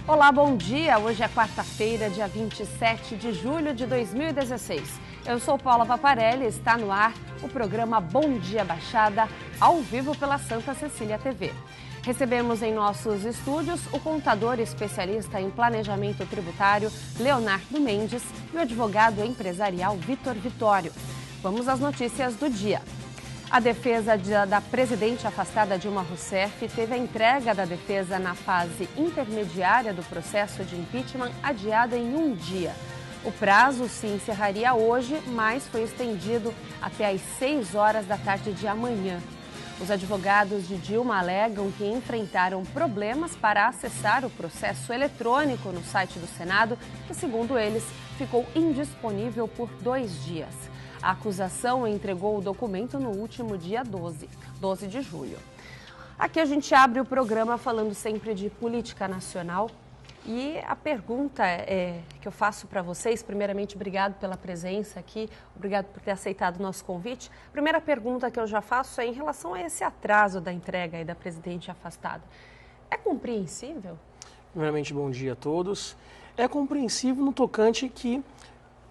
Olá, bom dia. Hoje é quarta-feira, dia 27 de julho de 2016. Eu sou Paula Vaparelli e está no ar o programa Bom Dia Baixada, ao vivo pela Santa Cecília TV. Recebemos em nossos estúdios o contador especialista em planejamento tributário, Leonardo Mendes, e o advogado empresarial Vitor Vitório. Vamos às notícias do dia. A defesa da presidente afastada Dilma Rousseff teve a entrega da defesa na fase intermediária do processo de impeachment adiada em um dia. O prazo se encerraria hoje, mas foi estendido até às 6 horas da tarde de amanhã. Os advogados de Dilma alegam que enfrentaram problemas para acessar o processo eletrônico no site do Senado, que, segundo eles, ficou indisponível por 2 dias. A acusação entregou o documento no último dia 12 de julho. Aqui a gente abre o programa falando sempre de política nacional. E a pergunta que eu faço para vocês, primeiramente, obrigado pela presença aqui, obrigado por ter aceitado o nosso convite. A primeira pergunta que eu já faço é em relação a esse atraso da entrega aí da presidente afastada. É compreensível? Primeiramente, bom dia a todos. É compreensível no tocante que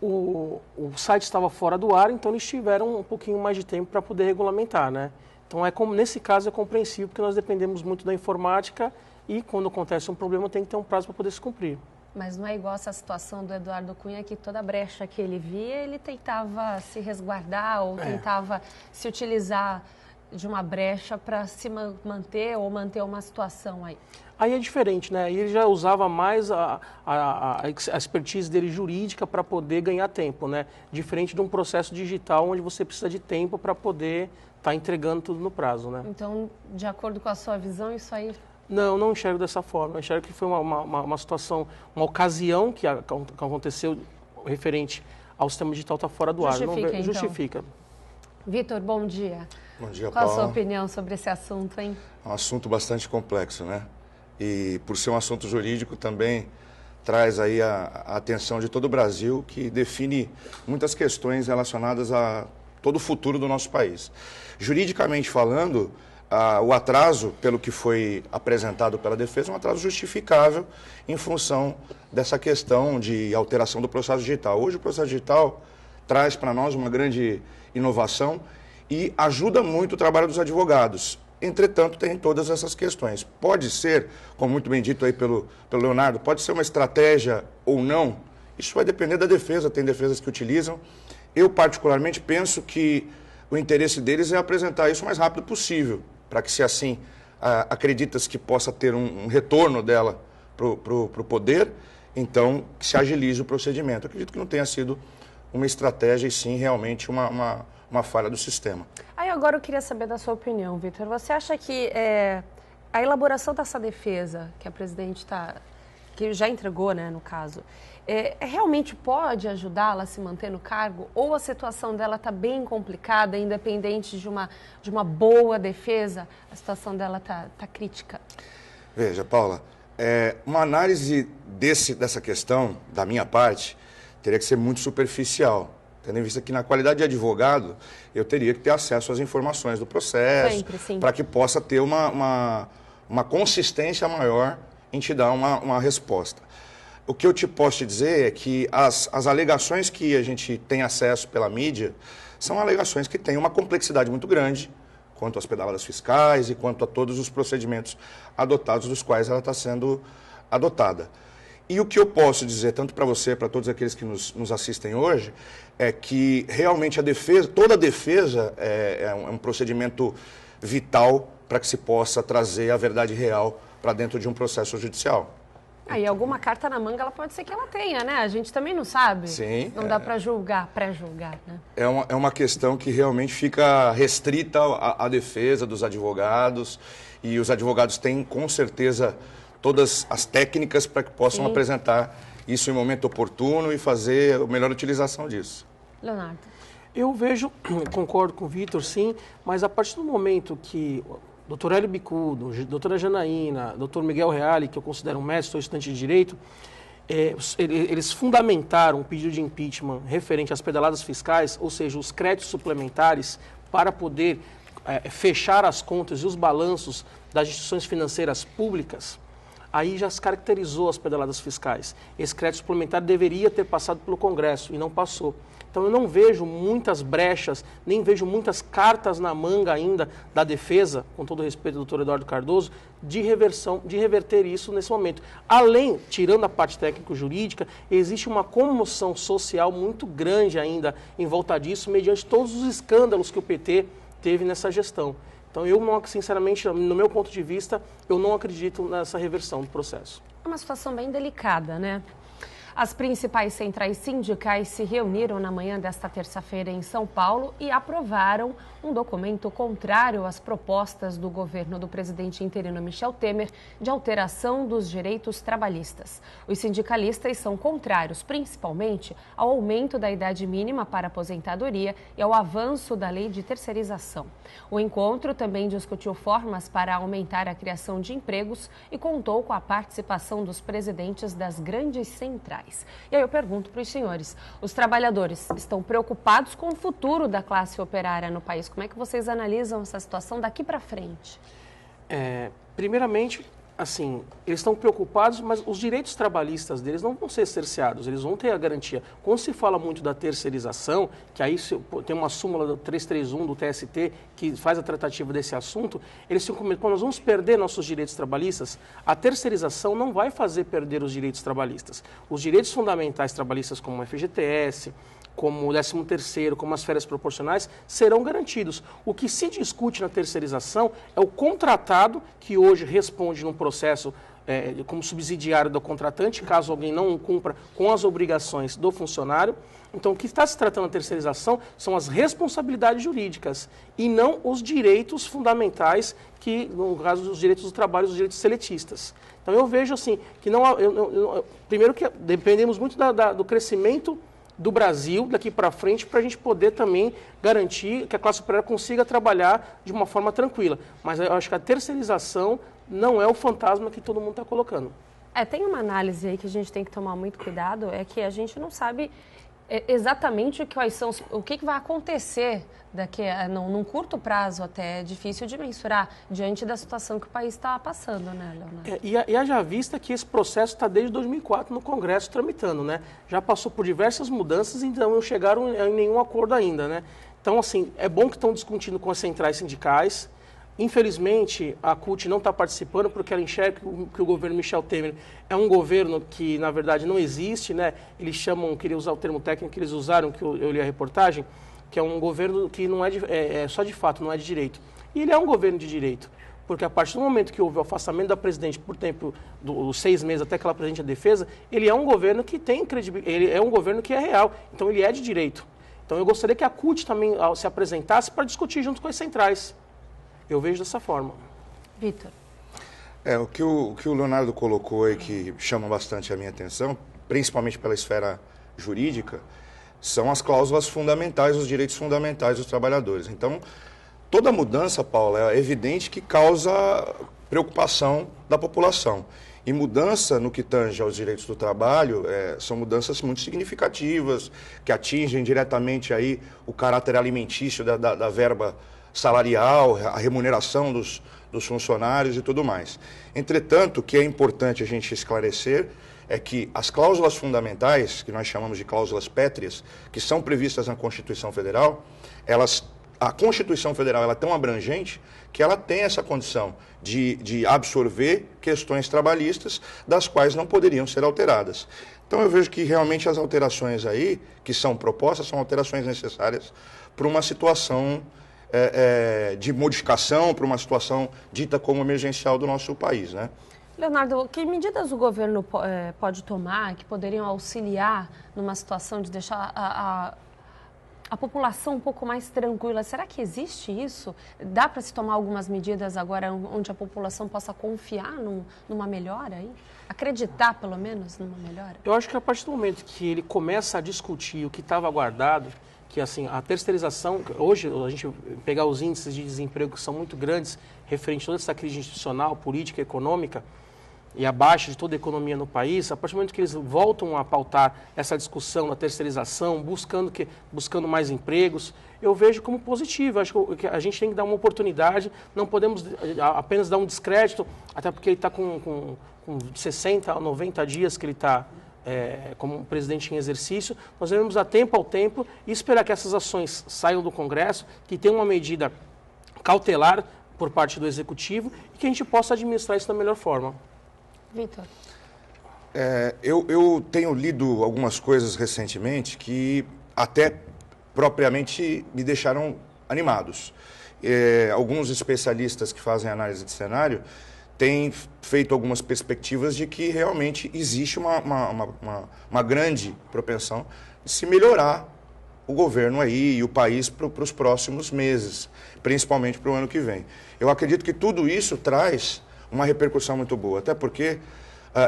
o site estava fora do ar, então eles tiveram um pouquinho mais de tempo para poder regulamentar, né? Então, nesse caso, é compreensível, porque nós dependemos muito da informática e, quando acontece um problema, tem que ter um prazo para poder se cumprir. Mas não é igual essa situação do Eduardo Cunha, que toda brecha que ele via, ele tentava se resguardar ou tentava se utilizar de uma brecha para se manter ou manter uma situação aí. Aí é diferente, né? Ele já usava mais a expertise dele jurídica para poder ganhar tempo, né? Diferente de um processo digital onde você precisa de tempo para poder estar entregando tudo no prazo, né? Então, de acordo com a sua visão, isso aí... Não enxergo dessa forma. Eu enxergo que foi uma situação, uma ocasião que aconteceu referente ao sistema digital estar fora do ar. Então. Justifica. Vitor, bom dia. Bom dia, Qual Paula. a sua opinião sobre esse assunto, hein? É um assunto bastante complexo, né? E por ser um assunto jurídico também traz aí a atenção de todo o Brasil, que define muitas questões relacionadas a todo o futuro do nosso país. Juridicamente falando, o atraso, pelo que foi apresentado pela defesa, é um atraso justificável em função dessa questão de alteração do processo digital. Hoje o processo digital traz para nós uma grande inovação e ajuda muito o trabalho dos advogados. Entretanto, tem todas essas questões. Pode ser, como muito bem dito aí pelo Leonardo, pode ser uma estratégia ou não. Isso vai depender da defesa, tem defesas que utilizam. Eu, particularmente, penso que o interesse deles é apresentar isso o mais rápido possível, para que, se assim acreditas que possa ter um retorno dela para o poder, então que se agilize o procedimento. Acredito que não tenha sido uma estratégia e sim realmente uma falha do sistema. Aí agora eu queria saber da sua opinião, Vitor. Você acha que a elaboração dessa defesa que a presidente que já entregou, né, no caso, realmente pode ajudá-la a se manter no cargo? Ou a situação dela está bem complicada, independente de uma boa defesa, a situação dela está crítica? Veja, Paula, uma análise dessa questão, da minha parte, teria que ser muito superficial. Tendo em vista que, na qualidade de advogado, eu teria que ter acesso às informações do processo, para que possa ter uma consistência maior em te dar uma resposta. O que eu posso te dizer é que as alegações que a gente tem acesso pela mídia são alegações que têm uma complexidade muito grande quanto às pedaladas fiscais e quanto a todos os procedimentos adotados dos quais ela está sendo adotada. E o que eu posso dizer, tanto para você, para todos aqueles que nos assistem hoje, é que realmente toda a defesa é um procedimento vital para que se possa trazer a verdade real para dentro de um processo judicial. E alguma carta na manga ela pode ser que ela tenha, né? A gente também não sabe. Sim. Não dá para pré-julgar, né? É uma questão que realmente fica restrita à defesa dos advogados, e os advogados têm, com certeza, todas as técnicas para que possam apresentar isso em momento oportuno e fazer a melhor utilização disso. Leonardo. Eu concordo com o Vitor, sim, mas a partir do momento que o Dr. Hélio Bicudo, a doutora Janaína, Dr. Miguel Reale, que eu considero um mestre, sou estudante de Direito, eles fundamentaram o pedido de impeachment referente às pedaladas fiscais, ou seja, os créditos suplementares, para poder fechar as contas e os balanços das instituições financeiras públicas. aí já se caracterizou as pedaladas fiscais. Esse crédito suplementar deveria ter passado pelo Congresso e não passou. Então eu não vejo muitas brechas, nem vejo muitas cartas na manga ainda da defesa, com todo respeito ao doutor Eduardo Cardoso, de reverter isso nesse momento. Além, tirando a parte técnico-jurídica, existe uma comoção social muito grande ainda em volta disso, mediante todos os escândalos que o PT teve nessa gestão. Então eu, não, sinceramente, no meu ponto de vista, eu não acredito nessa reversão do processo. É uma situação bem delicada, né? As principais centrais sindicais se reuniram na manhã desta terça-feira em São Paulo e aprovaram um documento contrário às propostas do governo do presidente interino Michel Temer de alteração dos direitos trabalhistas. Os sindicalistas são contrários, principalmente, ao aumento da idade mínima para aposentadoria e ao avanço da lei de terceirização. O encontro também discutiu formas para aumentar a criação de empregos e contou com a participação dos presidentes das grandes centrais. E aí eu pergunto para os senhores, os trabalhadores estão preocupados com o futuro da classe operária no país? Como é que vocês analisam essa situação daqui para frente? Primeiramente, assim, eles estão preocupados, mas os direitos trabalhistas deles não vão ser cerceados, eles vão ter a garantia. Quando se fala muito da terceirização, que aí tem uma súmula do 331 do TST que faz a tratativa desse assunto, eles ficam com medo, quando nós vamos perder nossos direitos trabalhistas, a terceirização não vai fazer perder os direitos trabalhistas. Os direitos fundamentais trabalhistas como o FGTS, como o 13º, como as férias proporcionais, serão garantidos. O que se discute na terceirização é o contratado, que hoje responde num processo como subsidiário do contratante, caso alguém não cumpra com as obrigações do funcionário. Então, o que está se tratando na terceirização são as responsabilidades jurídicas e não os direitos fundamentais, que, no caso dos direitos do trabalho, os direitos seletistas. Então, eu vejo assim, que primeiro que dependemos muito do crescimento do Brasil daqui para frente, para a gente poder também garantir que a classe operária consiga trabalhar de uma forma tranquila. Mas eu acho que a terceirização não é o fantasma que todo mundo está colocando. Tem uma análise aí que a gente tem que tomar muito cuidado, é que a gente não sabe exatamente quais são, o que vai acontecer num curto prazo até. É difícil de mensurar diante da situação que o país está passando, né, Leonardo? E haja vista que esse processo está desde 2004 no Congresso tramitando, né? Já passou por diversas mudanças e não chegaram em nenhum acordo ainda, né? Então, assim, é bom que estão discutindo com as centrais sindicais. Infelizmente, a CUT não está participando porque ela enxerga que o governo Michel Temer é um governo que, na verdade, não existe, né? Eles chamam, queria usar o termo técnico que eles usaram, que eu li a reportagem, que é um governo que não é só de fato, não é de direito. E ele é um governo de direito, porque a partir do momento que houve o afastamento da presidente por tempo dos 6 meses até que ela apresente a defesa, ele é um governo que tem credibilidade, ele é um governo que é real, então ele é de direito. Então eu gostaria que a CUT também se apresentasse para discutir junto com as centrais. Eu vejo dessa forma. Vitor. O que o Leonardo colocou aí, que chama bastante a minha atenção, principalmente pela esfera jurídica, são as cláusulas fundamentais, os direitos fundamentais dos trabalhadores. Então, toda mudança, Paula, é evidente que causa preocupação da população. E mudança no que tange aos direitos do trabalho são mudanças muito significativas, que atingem diretamente aí o caráter alimentício da verba salarial, a remuneração dos funcionários e tudo mais. Entretanto, o que é importante a gente esclarecer é que as cláusulas fundamentais, que nós chamamos de cláusulas pétreas, que são previstas na Constituição Federal, a Constituição Federal ela é tão abrangente que ela tem essa condição de absorver questões trabalhistas das quais não poderiam ser alteradas. Então eu vejo que realmente as alterações aí, que são propostas, são alterações necessárias para uma situação de modificação, para uma situação dita como emergencial do nosso país, né? Leonardo, que medidas o governo pode tomar que poderiam auxiliar numa situação de deixar a população um pouco mais tranquila? Será que existe isso? Dá para se tomar algumas medidas agora onde a população possa confiar numa melhora aí? Acreditar, pelo menos, numa melhora? Eu acho que a partir do momento que ele começa a discutir o que estava guardado, que assim, a terceirização, hoje a gente pegar os índices de desemprego que são muito grandes, referente a toda essa crise institucional, política, econômica, e a baixa de toda a economia no país, a partir do momento que eles voltam a pautar essa discussão da terceirização, buscando mais empregos, eu vejo como positivo. Acho que a gente tem que dar uma oportunidade, não podemos apenas dar um descrédito, até porque ele está com 60 a 90 dias que ele está como presidente em exercício. Nós devemos dar tempo ao tempo e esperar que essas ações saiam do Congresso, que tenha uma medida cautelar por parte do Executivo e que a gente possa administrar isso da melhor forma. Vitor. Eu tenho lido algumas coisas recentemente que até propriamente me deixaram animados. Alguns especialistas que fazem análise de cenário têm feito algumas perspectivas de que realmente existe uma grande propensão de se melhorar o governo aí e o país para os próximos meses, principalmente para o ano que vem. Eu acredito que tudo isso traz uma repercussão muito boa, até porque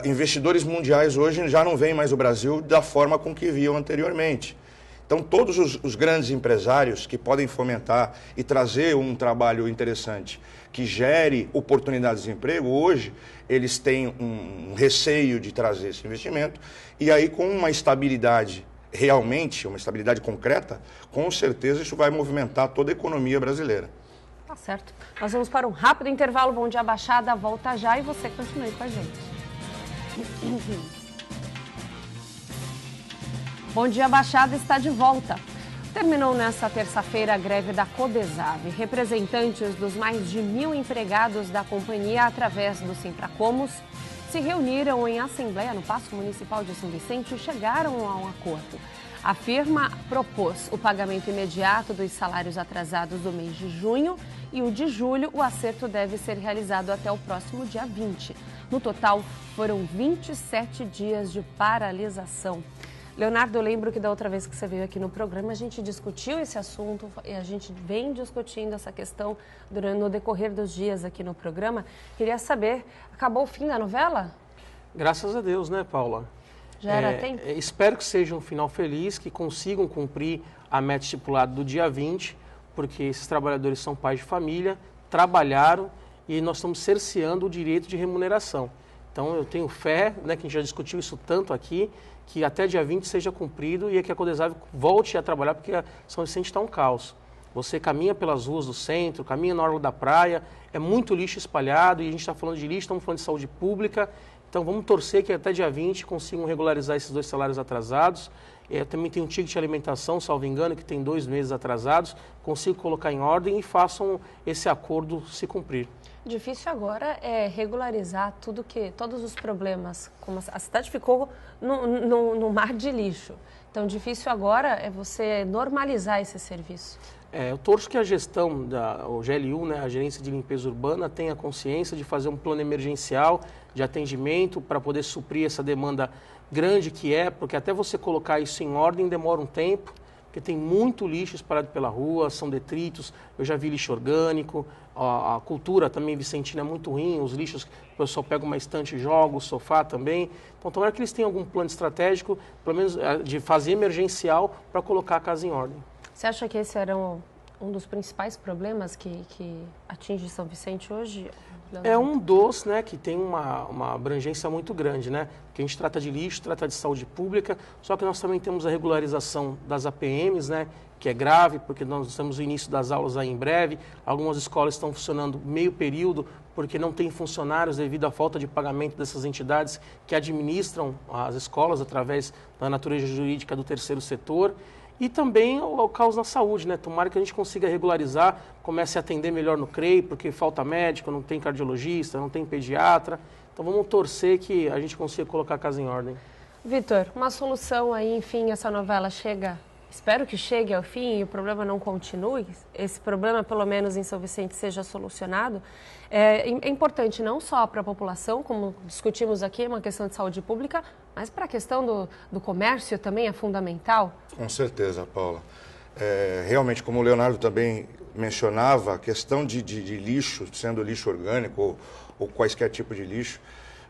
investidores mundiais hoje já não veem mais o Brasil da forma com que viam anteriormente. Então, todos os grandes empresários que podem fomentar e trazer um trabalho interessante que gere oportunidades de emprego, hoje eles têm um receio de trazer esse investimento e aí com uma estabilidade realmente, uma estabilidade concreta, com certeza isso vai movimentar toda a economia brasileira. Tá certo. Nós vamos para um rápido intervalo. Bom Dia Baixada volta já e você continue com a gente. Bom Dia Baixada está de volta. Terminou nesta terça-feira a greve da Codesave. Representantes dos mais de 1.000 empregados da companhia, através do Sempracomos, se reuniram em assembleia no Paço Municipal de São Vicente e chegaram a um acordo. A firma propôs o pagamento imediato dos salários atrasados do mês de junho e o de julho. O acerto deve ser realizado até o próximo dia 20. No total, foram 27 dias de paralisação. Leonardo, eu lembro que da outra vez que você veio aqui no programa, a gente discutiu esse assunto e a gente vem discutindo essa questão no decorrer dos dias aqui no programa. Queria saber, acabou o fim da novela? Graças a Deus, né, Paula? Já era tempo? Espero que seja um final feliz, que consigam cumprir a meta estipulada do dia 20, porque esses trabalhadores são pais de família, trabalharam e nós estamos cerceando o direito de remuneração. Então, eu tenho fé, né, que a gente já discutiu isso tanto aqui, que até dia 20 seja cumprido e que a Codesave volte a trabalhar, porque São Vicente está um caos. Você caminha pelas ruas do centro, caminha na orla da praia, é muito lixo espalhado e a gente está falando de lixo, estamos falando de saúde pública. Então, vamos torcer que até dia 20 consigam regularizar esses 2 salários atrasados. Também tem um ticket de alimentação, salvo engano, que tem 2 meses atrasados. Consigam colocar em ordem e façam esse acordo se cumprir. Difícil agora é regularizar todos os problemas, como a cidade ficou no mar de lixo. Então, difícil agora é você normalizar esse serviço. Eu torço que a gestão, o GLU, né, a Gerência de Limpeza Urbana, tenha consciência de fazer um plano emergencial de atendimento para poder suprir essa demanda grande que porque até você colocar isso em ordem demora um tempo, porque tem muito lixo espalhado pela rua, são detritos, eu já vi lixo orgânico, a cultura também vicentina é muito ruim, os lixos, o pessoal pega uma estante e joga, o sofá também. Então, tomara que eles tenham algum plano estratégico, pelo menos de fazer emergencial, para colocar a casa em ordem. Você acha que esse era um dos principais problemas que atinge São Vicente hoje? É um dos, né, que tem uma abrangência muito grande, né? Porque a gente trata de lixo, trata de saúde pública, só que nós também temos a regularização das APMs, né, que é grave, porque nós temos o início das aulas aí em breve. Algumas escolas estão funcionando meio período, porque não tem funcionários devido à falta de pagamento dessas entidades que administram as escolas através da natureza jurídica do terceiro setor. E também o caos na saúde, né? Tomara que a gente consiga regularizar, comece a atender melhor no CREI, porque falta médico, não tem cardiologista, não tem pediatra. Então vamos torcer que a gente consiga colocar a casa em ordem. Vitor, uma solução aí, enfim, essa novela chega, espero que chegue ao fim e o problema não continue, esse problema, pelo menos em São Vicente, seja solucionado. É importante não só para a população, como discutimos aqui, uma questão de saúde pública, mas para a questão do comércio também é fundamental? Com certeza, Paula. Realmente, como o Leonardo também mencionava, a questão de lixo, sendo lixo orgânico ou quaisquer tipo de lixo,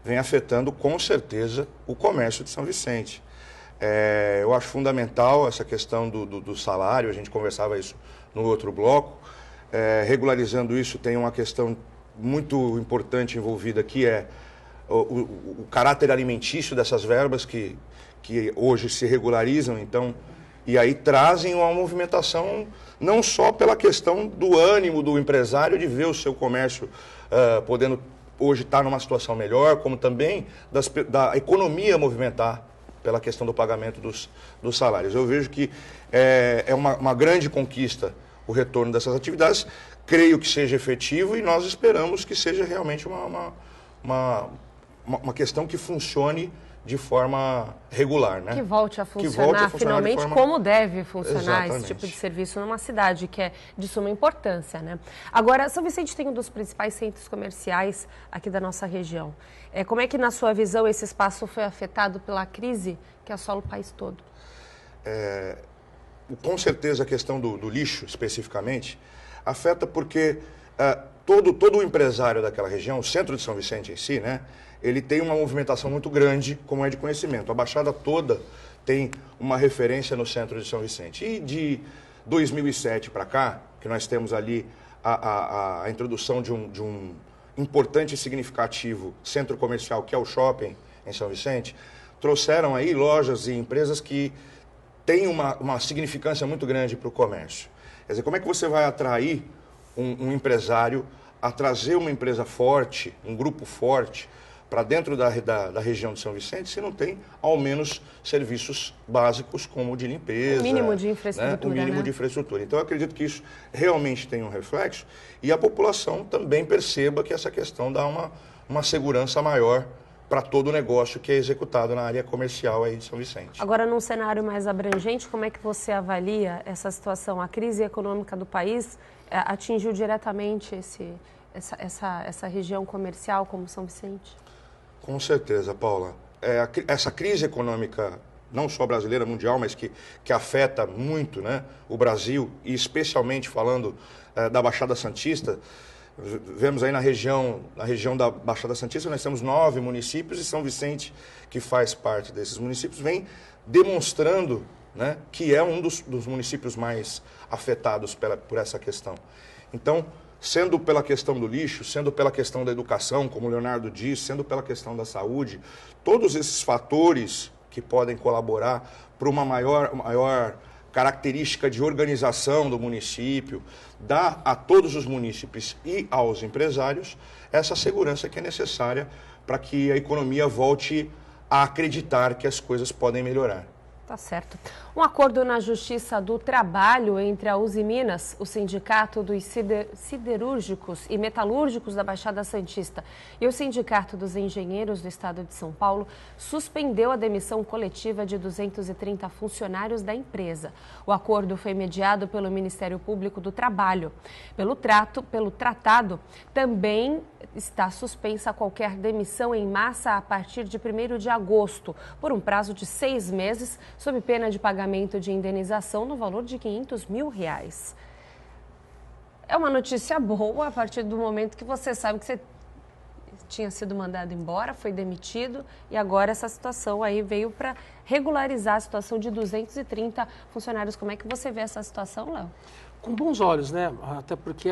vem afetando com certeza o comércio de São Vicente. Eu acho fundamental essa questão do salário, a gente conversava isso no outro bloco. Regularizando isso, tem uma questão muito importante envolvida, que é o caráter alimentício dessas verbas que hoje se regularizam, então, e aí trazem uma movimentação não só pela questão do ânimo do empresário de ver o seu comércio podendo hoje estar numa situação melhor, como também da economia movimentar pela questão do pagamento dos salários. Eu vejo que é uma grande conquista o retorno dessas atividades, creio que seja efetivo e nós esperamos que seja realmente uma questão que funcione de forma regular, né? Que volte a funcionar, finalmente, como deve funcionar Exatamente. esse tipo de serviço numa cidade, que é de suma importância, né? Agora, São Vicente tem um dos principais centros comerciais aqui da nossa região. Como é que, na sua visão, esse espaço foi afetado pela crise que assola o país todo? Com certeza a questão do lixo, especificamente, afeta porque todo o empresário daquela região, o centro de São Vicente em si, né? Ele tem uma movimentação muito grande, como é de conhecimento. A Baixada toda tem uma referência no centro de São Vicente. E de 2007 para cá, que nós temos ali a introdução de um importante e significativo centro comercial, que é o shopping em São Vicente, trouxeram aí lojas e empresas que têm uma significância muito grande para o comércio. Quer dizer, como é que você vai atrair um empresário a trazer uma empresa forte, um grupo forte, para dentro da região de São Vicente, se não tem, ao menos, serviços básicos como o de limpeza. O mínimo de infraestrutura. Né? O mínimo de infraestrutura. Então, eu acredito que isso realmente tem um reflexo e a população também perceba que essa questão dá uma segurança maior para todo o negócio que é executado na área comercial aí de São Vicente. Agora, num cenário mais abrangente, como é que você avalia essa situação? A crise econômica do país atingiu diretamente essa região comercial como São Vicente? Com certeza, Paula. Essa crise econômica, não só brasileira, mundial, mas que afeta muito, né, o Brasil, e especialmente falando da Baixada Santista, vemos aí na região da Baixada Santista, nós temos 9 municípios e São Vicente, que faz parte desses municípios, vem demonstrando, né, que é um dos municípios mais afetados por essa questão. Então, sendo pela questão do lixo, sendo pela questão da educação, como o Leonardo disse, sendo pela questão da saúde, todos esses fatores que podem colaborar para uma maior característica de organização do município, dá a todos os munícipes e aos empresários essa segurança que é necessária para que a economia volte a acreditar que as coisas podem melhorar. Tá certo. Um acordo na Justiça do Trabalho entre a Usiminas, o Sindicato dos Siderúrgicos e Metalúrgicos da Baixada Santista e o Sindicato dos Engenheiros do Estado de São Paulo suspendeu a demissão coletiva de 230 funcionários da empresa. O acordo foi mediado pelo Ministério Público do Trabalho. Pelo tratado, também está suspensa qualquer demissão em massa a partir de 1º de agosto, por um prazo de 6 meses, sob pena de pagamento de indenização no valor de R$500 mil. É uma notícia boa a partir do momento que você sabe que você tinha sido mandado embora, foi demitido e agora essa situação aí veio para regularizar a situação de 230 funcionários. Como é que você vê essa situação, Léo? Com bons olhos, né? Até porque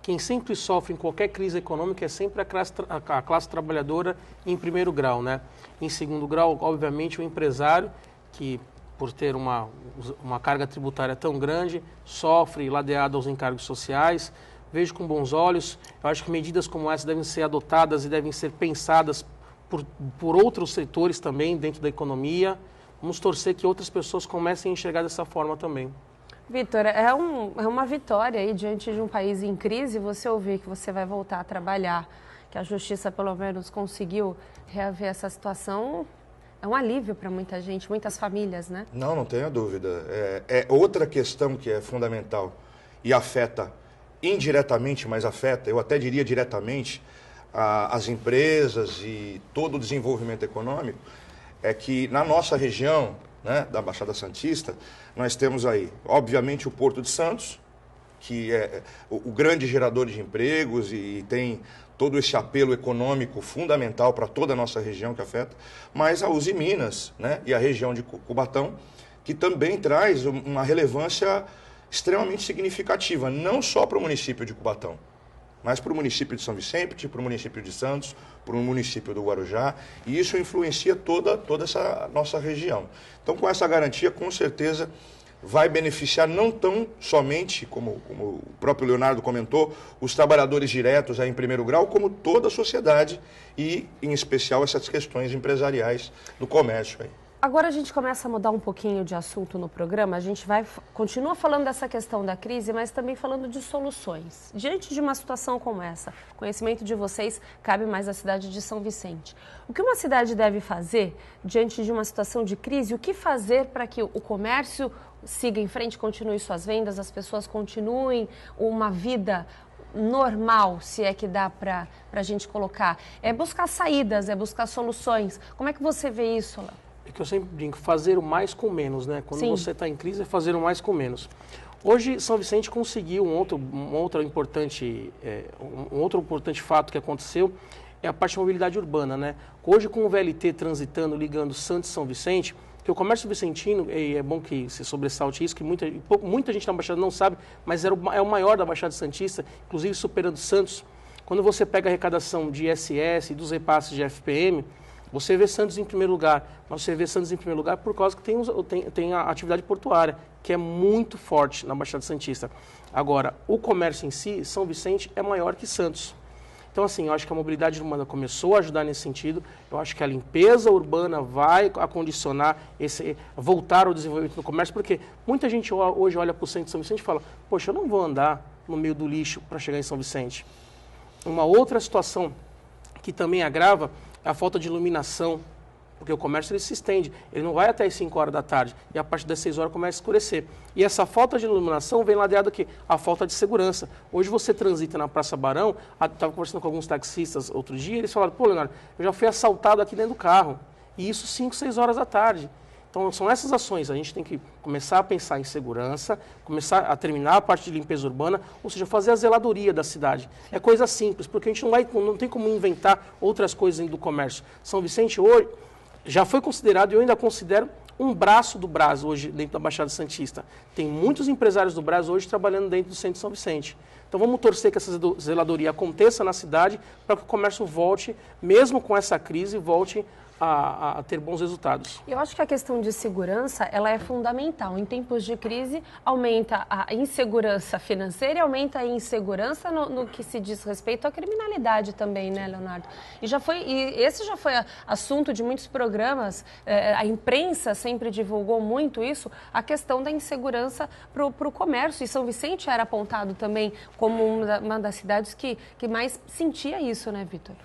quem sempre sofre em qualquer crise econômica é sempre a classe trabalhadora em primeiro grau, né? Em segundo grau, obviamente, o empresário, que por ter uma carga tributária tão grande, sofre ladeado aos encargos sociais. Vejo com bons olhos. Eu acho que medidas como essa devem ser adotadas e devem ser pensadas por outros setores também dentro da economia. Vamos torcer que outras pessoas comecem a enxergar dessa forma também. Vitor, é uma vitória aí diante de um país em crise, você ouvir que você vai voltar a trabalhar, que a Justiça pelo menos conseguiu reaver essa situação, é um alívio para muita gente, muitas famílias, né? Não tenha dúvida. É outra questão que é fundamental e afeta indiretamente, mas afeta, eu até diria diretamente, as empresas e todo o desenvolvimento econômico, é que na nossa região, né, da Baixada Santista, nós temos aí, obviamente, o Porto de Santos, que é o grande gerador de empregos e tem todo esse apelo econômico fundamental para toda a nossa região que afeta, mas a Usiminas, né, e a região de Cubatão, que também traz uma relevância extremamente significativa, não só para o município de Cubatão, mas para o município de São Vicente, para o município de Santos, para o município do Guarujá, e isso influencia toda essa nossa região. Então, com essa garantia, com certeza, vai beneficiar não tão somente, como o próprio Leonardo comentou, os trabalhadores diretos aí em primeiro grau, como toda a sociedade e, em especial, essas questões empresariais do comércio aí. Agora a gente começa a mudar um pouquinho de assunto no programa, a gente continua falando dessa questão da crise, mas também falando de soluções. Diante de uma situação como essa, o conhecimento de vocês cabe mais à cidade de São Vicente. O que uma cidade deve fazer diante de uma situação de crise? O que fazer para que o comércio siga em frente, continue suas vendas, as pessoas continuem uma vida normal, se é que dá para a gente colocar? É buscar saídas, é buscar soluções. Como é que você vê isso, Léo? É que eu sempre brinco, fazer o mais com menos, né? Quando Sim. você está em crise, é fazer o mais com menos. Hoje, São Vicente conseguiu um outro importante fato que aconteceu, é a parte de mobilidade urbana, né? Hoje, com o VLT transitando, ligando Santos e São Vicente, que o comércio vicentino, e é bom que se sobressalte isso, que muita gente na Baixada não sabe, mas é o maior da Baixada Santista, inclusive superando Santos. Quando você pega a arrecadação de ISS e dos repasses de FPM, você vê Santos em primeiro lugar, mas você vê Santos em primeiro lugar por causa que tem a atividade portuária, que é muito forte na Baixada Santista. Agora, o comércio em si, São Vicente, é maior que Santos. Então, assim, eu acho que a mobilidade urbana começou a ajudar nesse sentido. Eu acho que a limpeza urbana vai acondicionar voltar ao desenvolvimento do comércio, porque muita gente hoje olha para o centro de São Vicente e fala, poxa, eu não vou andar no meio do lixo para chegar em São Vicente. Uma outra situação que também agrava é a falta de iluminação, porque o comércio ele se estende, ele não vai até as 5 horas da tarde, e a partir das 6 horas começa a escurecer. E essa falta de iluminação vem ladeada aqui, a falta de segurança. Hoje você transita na Praça Barão, estava conversando com alguns taxistas outro dia, eles falaram, pô, Leonardo, eu já fui assaltado aqui dentro do carro, e isso 5, 6 horas da tarde. Então, são essas ações, a gente tem que começar a pensar em segurança, começar a terminar a parte de limpeza urbana, ou seja, fazer a zeladoria da cidade. É coisa simples, porque a gente não tem como inventar outras coisas dentro do comércio. São Vicente hoje já foi considerado, e eu ainda considero, um braço do Brás hoje dentro da Baixada Santista. Tem muitos empresários do Brás hoje trabalhando dentro do centro de São Vicente. Então vamos torcer que essa zeladoria aconteça na cidade para que o comércio volte, mesmo com essa crise, volte a ter bons resultados. Eu acho que a questão de segurança, ela é fundamental. Em tempos de crise, aumenta a insegurança financeira e aumenta a insegurança no que se diz respeito à criminalidade também, né, Leonardo? E esse já foi assunto de muitos programas, a imprensa sempre divulgou muito isso, a questão da insegurança para o comércio. E São Vicente era apontado também como uma das cidades que mais sentia isso, né, Vitor?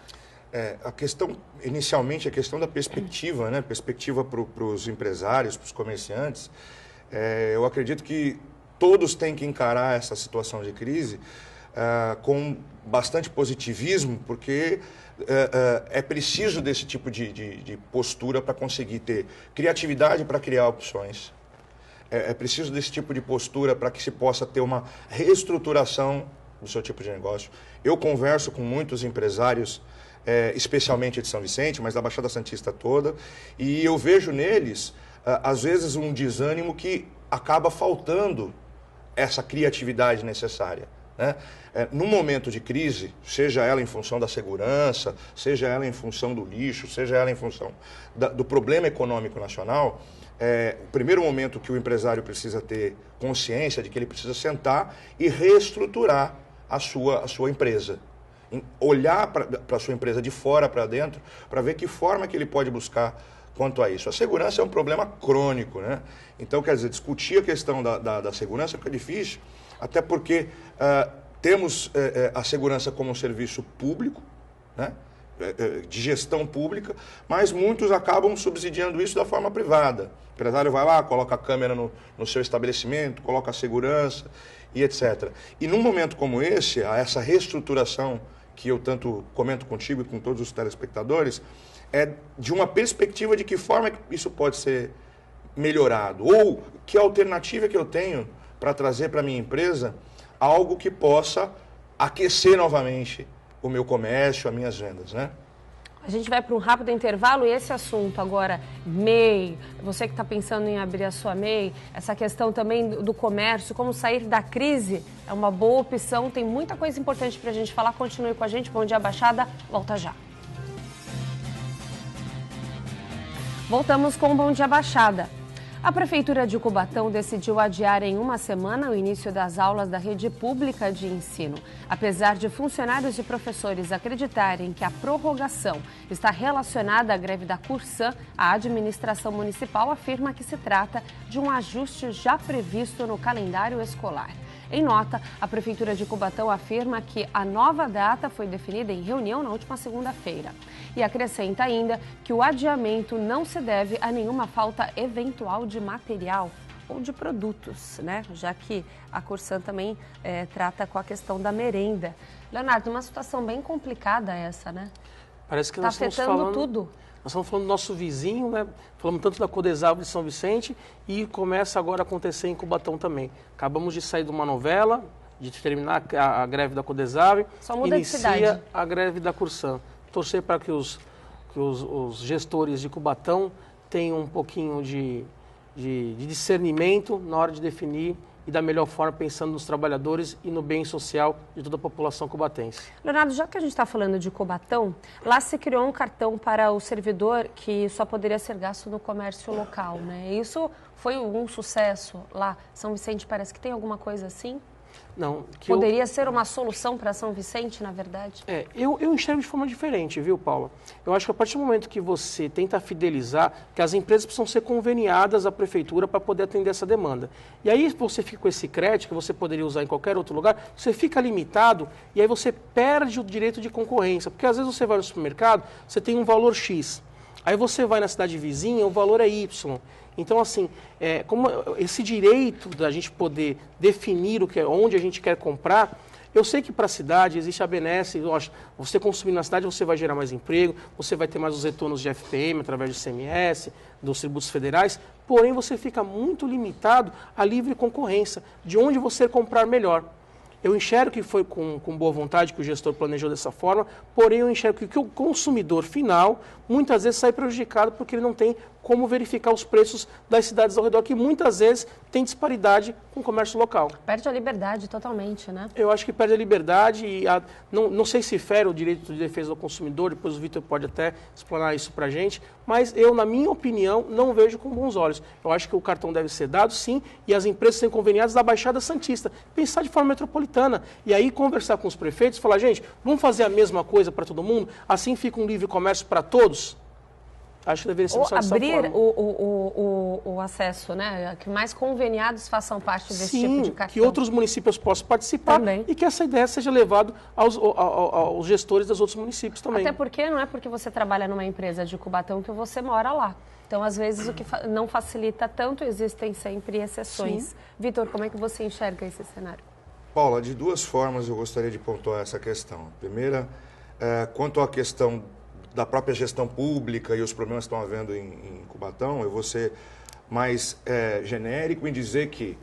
Inicialmente, a questão da perspectiva, né? Perspectiva para os empresários, para os comerciantes. Eu acredito que todos têm que encarar essa situação de crise com bastante positivismo, porque é preciso desse tipo de postura para conseguir ter criatividade para criar opções. É preciso desse tipo de postura para que se possa ter uma reestruturação do seu tipo de negócio. Eu converso com muitos empresários, especialmente de São Vicente, mas da Baixada Santista toda, e eu vejo neles, às vezes, um desânimo que acaba faltando essa criatividade necessária, né? Num momento de crise, seja ela em função da segurança, seja ela em função do lixo, seja ela em função do problema econômico nacional, o primeiro momento que o empresário precisa ter consciência de que ele precisa sentar e reestruturar a sua empresa. Olhar para a sua empresa de fora para dentro, para ver que forma que ele pode buscar quanto a isso. A segurança é um problema crônico, né? Então, quer dizer, discutir a questão da segurança fica difícil, até porque temos a segurança como um serviço público, né? De gestão pública, mas muitos acabam subsidiando isso da forma privada. O empresário vai lá, coloca a câmera no seu estabelecimento, coloca a segurança e etc. E num momento como esse, essa reestruturação que eu tanto comento contigo e com todos os telespectadores, é de uma perspectiva de que forma que isso pode ser melhorado, ou que alternativa que eu tenho para trazer para a minha empresa algo que possa aquecer novamente o meu comércio, as minhas vendas, né? A gente vai para um rápido intervalo e esse assunto agora, MEI, você que está pensando em abrir a sua MEI, essa questão também do comércio, como sair da crise, é uma boa opção, tem muita coisa importante para a gente falar, continue com a gente, Bom Dia Baixada, volta já. Voltamos com o Bom Dia Baixada. A Prefeitura de Cubatão decidiu adiar em uma semana o início das aulas da rede pública de ensino. Apesar de funcionários e professores acreditarem que a prorrogação está relacionada à greve da Corsã, a administração municipal afirma que se trata de um ajuste já previsto no calendário escolar. Em nota, a Prefeitura de Cubatão afirma que a nova data foi definida em reunião na última segunda-feira. E acrescenta ainda que o adiamento não se deve a nenhuma falta eventual de material ou de produtos, né? Já que a Corsã também trata com a questão da merenda. Leonardo, uma situação bem complicada essa, né? Parece que nós estamos falando tudo. Nós estamos falando do nosso vizinho, né? Falamos tanto da Codesal de São Vicente e começa agora a acontecer em Cubatão também. Acabamos de sair de uma novela, de terminar a greve da Codesal, inicia a greve da Corsã. Torcer para que os gestores de Cubatão tenham um pouquinho de discernimento na hora de definir e da melhor forma pensando nos trabalhadores e no bem social de toda a população cubatense. Leonardo, já que a gente está falando de Cubatão, lá se criou um cartão para o servidor que só poderia ser gasto no comércio local, né? Isso foi um sucesso lá. São Vicente parece que tem alguma coisa assim? Não. Poderia ser uma solução para São Vicente, na verdade? Eu enxergo de forma diferente, viu, Paula? Eu acho que a partir do momento que você tenta fidelizar, que as empresas precisam ser conveniadas à prefeitura para poder atender essa demanda. E aí você fica com esse crédito, que você poderia usar em qualquer outro lugar, você fica limitado e aí você perde o direito de concorrência. Porque às vezes você vai no supermercado, você tem um valor X. Aí você vai na cidade vizinha, o valor é Y. Então, assim, como esse direito da gente poder definir onde a gente quer comprar, eu sei que para a cidade existe a benesse, você consumindo na cidade, você vai gerar mais emprego, você vai ter mais os retornos de FPM através do ICMS, dos tributos federais, porém você fica muito limitado à livre concorrência, de onde você comprar melhor. Eu enxergo que foi com boa vontade que o gestor planejou dessa forma, porém eu enxergo que o consumidor final muitas vezes sai prejudicado porque ele não tem como verificar os preços das cidades ao redor, que muitas vezes tem disparidade com o comércio local. Perde a liberdade totalmente, né? Eu acho que perde a liberdade e não sei se fere o direito de defesa do consumidor, depois o Vitor pode até explanar isso para a gente, mas eu, na minha opinião, não vejo com bons olhos. Eu acho que o cartão deve ser dado, sim, e as empresas serem conveniadas da Baixada Santista, pensar de forma metropolitana, e aí conversar com os prefeitos, falar, gente, vamos fazer a mesma coisa para todo mundo, assim fica um livre comércio para todos? Acho que deveria ser dessa forma. Abrir o acesso, né? Que mais conveniados façam parte desse tipo de cartão. Que outros municípios possam participar também. E que essa ideia seja levada aos gestores dos outros municípios também. Até porque não é porque você trabalha numa empresa de Cubatão que você mora lá. Então, às vezes, o que não facilita tanto, existem sempre exceções. Vitor, como é que você enxerga esse cenário? Paula, de duas formas eu gostaria de pontuar essa questão. A primeira, quanto à questão da própria gestão pública e os problemas que estão havendo em Cubatão, eu vou ser mais genérico em dizer que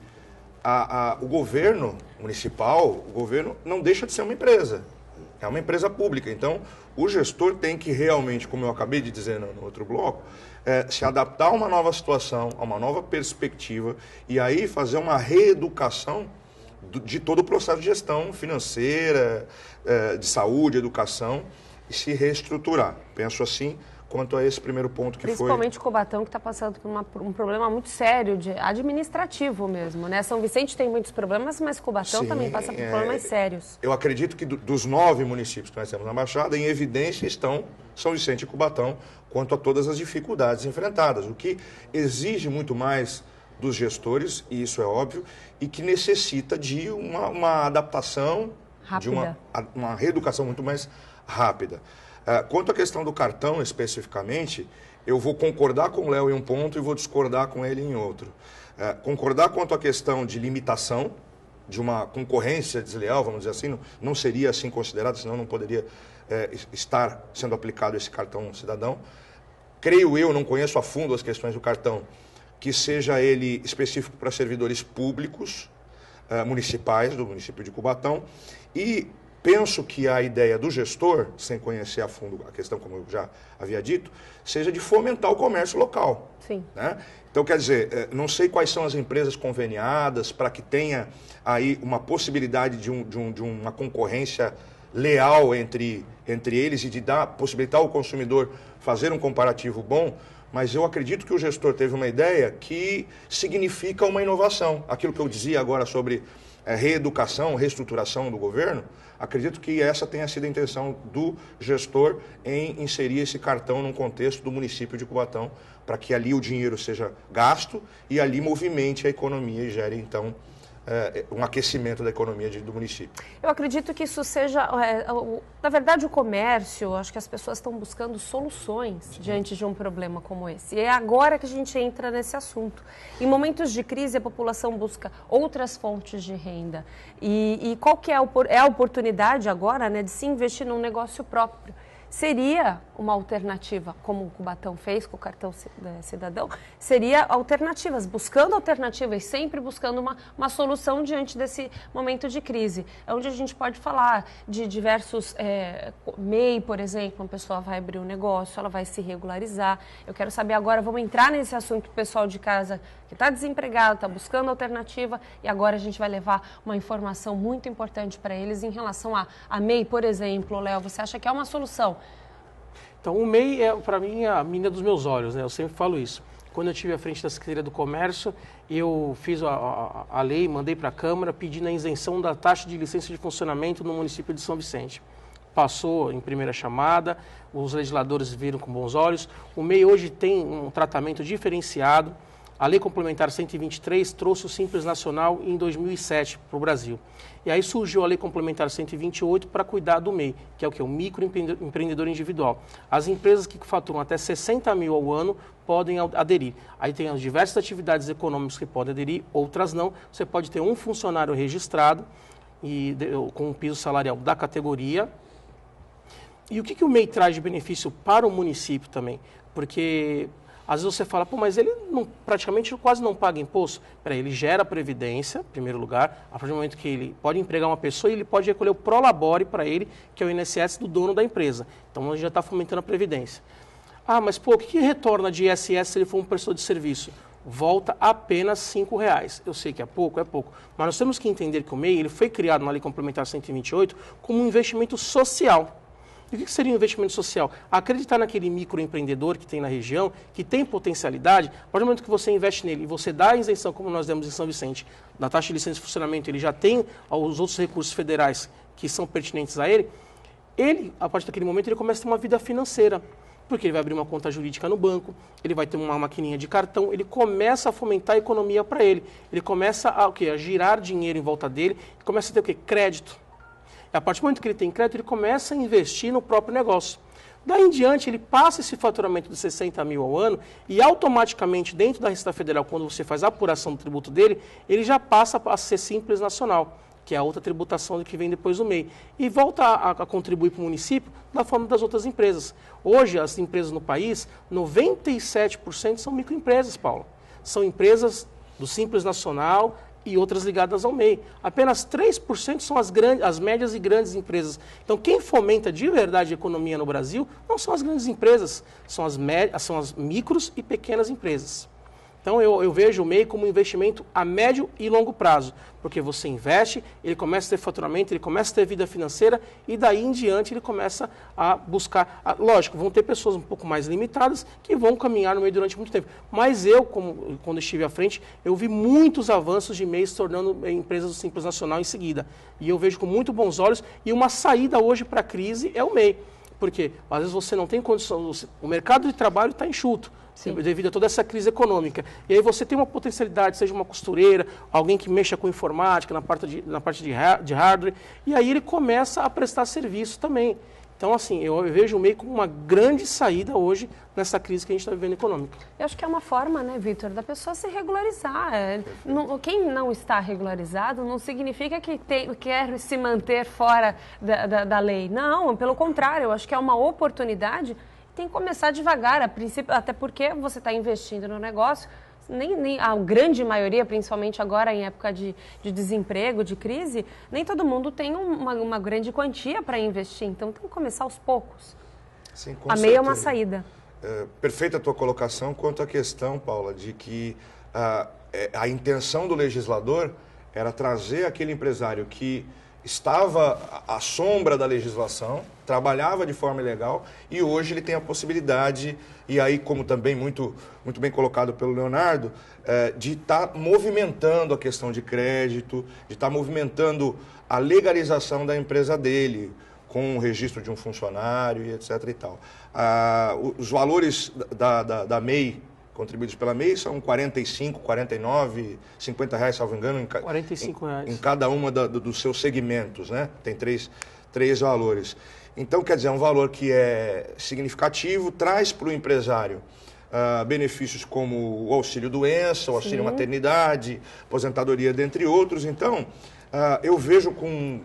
o governo municipal, o governo não deixa de ser uma empresa, é uma empresa pública. Então, o gestor tem que realmente, como eu acabei de dizer no outro bloco, se adaptar a uma nova situação, a uma nova perspectiva e aí fazer uma reeducação de todo o processo de gestão financeira, de saúde, educação, e se reestruturar. Penso assim quanto a esse primeiro ponto que Principalmente o Cubatão, que está passando por um problema muito sério, administrativo mesmo, né? São Vicente tem muitos problemas, mas Cubatão também passa por problemas sérios. Eu acredito que dos 9 municípios que nós temos na Baixada, em evidência estão São Vicente e Cubatão quanto a todas as dificuldades enfrentadas, o que exige muito mais dos gestores, e isso é óbvio, e que necessita de uma adaptação, rápida, de uma reeducação muito mais rápida. Quanto à questão do cartão especificamente, eu vou concordar com o Léo em um ponto e vou discordar com ele em outro. Concordar quanto à questão de limitação, de uma concorrência desleal, vamos dizer assim, não seria assim considerado, senão não poderia estar sendo aplicado esse cartão cidadão. Creio eu, não conheço a fundo as questões do cartão, que seja ele específico para servidores públicos, municipais, do município de Cubatão, e penso que a ideia do gestor, sem conhecer a fundo a questão, como eu já havia dito, seja de fomentar o comércio local. Sim. Né? Então, quer dizer, não sei quais são as empresas conveniadas para que tenha aí uma possibilidade de uma concorrência leal entre eles e de possibilitar ao consumidor fazer um comparativo bom, mas eu acredito que o gestor teve uma ideia que significa uma inovação. Aquilo que eu dizia agora sobre reeducação, reestruturação do governo, acredito que essa tenha sido a intenção do gestor em inserir esse cartão num contexto do município de Cubatão, para que ali o dinheiro seja gasto e ali movimente a economia e gere, então, um aquecimento da economia do município. Eu acredito que isso seja, na verdade, o comércio, acho que as pessoas estão buscando soluções diante de um problema como esse. E é agora que a gente entra nesse assunto. Em momentos de crise, a população busca outras fontes de renda. E qual que é a oportunidade agora, né, de se investir num negócio próprio? Seria uma alternativa, como o Cubatão fez com o cartão cidadão, seria alternativas, buscando alternativas, sempre buscando uma solução diante desse momento de crise. É onde a gente pode falar de diversos MEI, por exemplo, uma pessoa vai abrir um negócio, ela vai se regularizar. Eu quero saber agora, vamos entrar nesse assunto do pessoal de casa que está desempregado, está buscando alternativa, e agora a gente vai levar uma informação muito importante para eles em relação a MEI, por exemplo. Léo, você acha que é uma solução? Então, o MEI é, para mim, a menina dos meus olhos, né? Eu sempre falo isso. Quando eu estive à frente da Secretaria do Comércio, eu fiz a lei, mandei para a Câmara, pedindo a isenção da taxa de licença de funcionamento no município de São Vicente. Passou em primeira chamada, os legisladores viram com bons olhos. O MEI hoje tem um tratamento diferenciado. A Lei Complementar 123 trouxe o Simples Nacional em 2007 para o Brasil. E aí surgiu a Lei Complementar 128 para cuidar do MEI, que é o que? O microempreendedor individual. As empresas que faturam até 60 mil ao ano podem aderir. Aí tem as diversas atividades econômicas que podem aderir, outras não. Você pode ter um funcionário registrado com um piso salarial da categoria. E o que o MEI traz de benefício para o município também? Porque às vezes você fala, pô, mas ele praticamente quase não paga imposto. Peraí, ele gera previdência, em primeiro lugar, a partir do momento que ele pode empregar uma pessoa e ele pode recolher o Prolabore para ele, que é o INSS do dono da empresa. Então, a gente já está fomentando a previdência. Ah, mas pô, o que retorna de ISS se ele for um prestador de serviço? Volta apenas R$ 5,00. Eu sei que é pouco, mas nós temos que entender que o MEI ele foi criado na Lei Complementar 128 como um investimento social. E o que seria um investimento social? Acreditar naquele microempreendedor que tem na região, que tem potencialidade, a partir do momento que você investe nele e você dá a isenção, como nós demos em São Vicente, da taxa de licença de funcionamento, ele já tem os outros recursos federais que são pertinentes a ele, a partir daquele momento, ele começa a ter uma vida financeira. Porque ele vai abrir uma conta jurídica no banco, ele vai ter uma maquininha de cartão, ele começa a fomentar a economia para ele. Ele começa a girar dinheiro em volta dele, começa a ter o quê? Crédito. A partir do momento que ele tem crédito, ele começa a investir no próprio negócio. Daí em diante, ele passa esse faturamento de 60 mil ao ano e automaticamente, dentro da Receita Federal, quando você faz a apuração do tributo dele, ele já passa a ser Simples Nacional, que é a outra tributação que vem depois do MEI. E volta a contribuir para o município da forma das outras empresas. Hoje, as empresas no país, 97% são microempresas, Paulo. São empresas do Simples Nacional e outras ligadas ao MEI. Apenas 3% são as médias e grandes empresas. Então, quem fomenta de verdade a economia no Brasil não são as grandes empresas, são as micros e pequenas empresas. Então, eu vejo o MEI como um investimento a médio e longo prazo, porque você investe, ele começa a ter faturamento, ele começa a ter vida financeira e daí em diante ele começa a buscar. Lógico, vão ter pessoas um pouco mais limitadas que vão caminhar no MEI durante muito tempo. Mas eu, quando estive à frente, eu vi muitos avanços de MEI se tornando empresas do Simples Nacional em seguida. E eu vejo com muito bons olhos e uma saída hoje para a crise é o MEI. Porque às vezes você não tem condição, o mercado de trabalho está enxuto. Sim. Devido a toda essa crise econômica. E aí você tem uma potencialidade, seja uma costureira, alguém que mexa com informática, na parte de hardware, e aí ele começa a prestar serviço também. Então, assim, eu vejo o MEI como uma grande saída hoje nessa crise que a gente está vivendo econômica. Eu acho que é uma forma, né, Vitor, da pessoa se regularizar. Quem não está regularizado não significa que quer se manter fora da lei. Não, pelo contrário, eu acho que é uma oportunidade. Tem que começar devagar, a princípio, até porque você está investindo no negócio, nem a grande maioria, principalmente agora em época de desemprego, de crise, nem todo mundo tem uma grande quantia para investir. Então, tem que começar aos poucos. Sim, com a MEI é uma saída. Perfeita a tua colocação quanto à questão, Paula, de que a intenção do legislador era trazer aquele empresário que estava à sombra da legislação, trabalhava de forma ilegal e hoje ele tem a possibilidade, e aí como também muito bem colocado pelo Leonardo, de estar movimentando a questão de crédito, de estar movimentando a legalização da empresa dele, com o registro de um funcionário e etc. e tal. Os valores da MEI, contribuídos pela MEI, são 45, 49, 50 reais, salvo engano, em 45 reais. Em cada uma dos seus segmentos, né? Tem três valores. Então, quer dizer, é um valor que é significativo, traz para o empresário benefícios como o auxílio-doença, o auxílio-maternidade, aposentadoria, dentre outros. Então, eu vejo com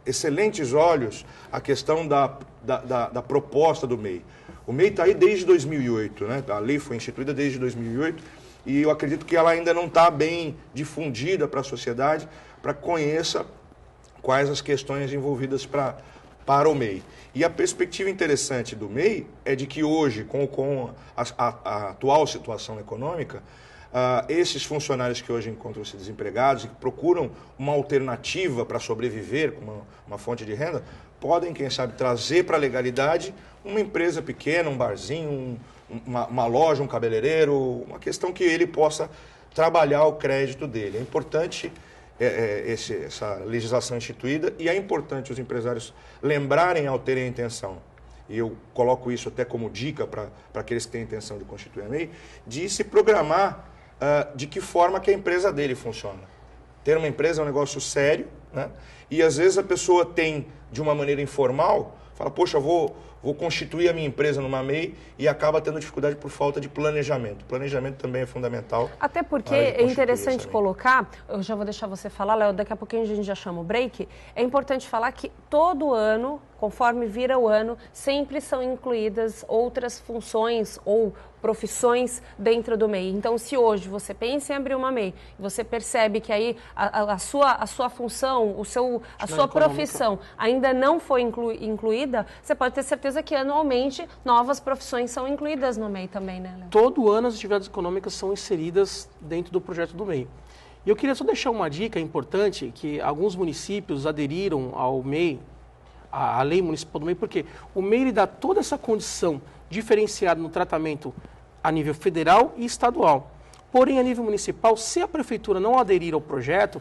excelentes olhos a questão da proposta do MEI. O MEI está aí desde 2008, né? A lei foi instituída desde 2008 e eu acredito que ela ainda não está bem difundida para a sociedade, para que conheça quais as questões envolvidas para o MEI. E a perspectiva interessante do MEI é de que hoje, com a atual situação econômica, esses funcionários que hoje encontram-se desempregados e que procuram uma alternativa para sobreviver com uma fonte de renda, podem, quem sabe, trazer para a legalidade uma empresa pequena, um barzinho, uma loja, um cabeleireiro, uma questão que ele possa trabalhar o crédito dele. É importante essa legislação instituída e é importante os empresários lembrarem ao terem a intenção, e eu coloco isso até como dica para aqueles que têm a intenção de constituir a MEI, de se programar de que forma que a empresa dele funciona. Ter uma empresa é um negócio sério, né? E às vezes a pessoa tem, de uma maneira informal, fala, poxa, vou constituir a minha empresa numa MEI e acaba tendo dificuldade por falta de planejamento. O planejamento também é fundamental. Até porque é interessante colocar, eu já vou deixar você falar, Léo, daqui a pouquinho a gente já chama o break, é importante falar que todo ano, conforme vira o ano, sempre são incluídas outras funções ou profissões dentro do MEI. Então, se hoje você pensa em abrir uma MEI, você percebe que aí a sua função, a sua profissão ainda não foi incluída, você pode ter certeza que anualmente novas profissões são incluídas no MEI também, né, Léo? Todo ano as atividades econômicas são inseridas dentro do projeto do MEI. E eu queria só deixar uma dica importante, que alguns municípios aderiram ao MEI, a lei municipal do MEI, porque o MEI ele dá toda essa condição diferenciada no tratamento a nível federal e estadual. Porém, a nível municipal, se a prefeitura não aderir ao projeto,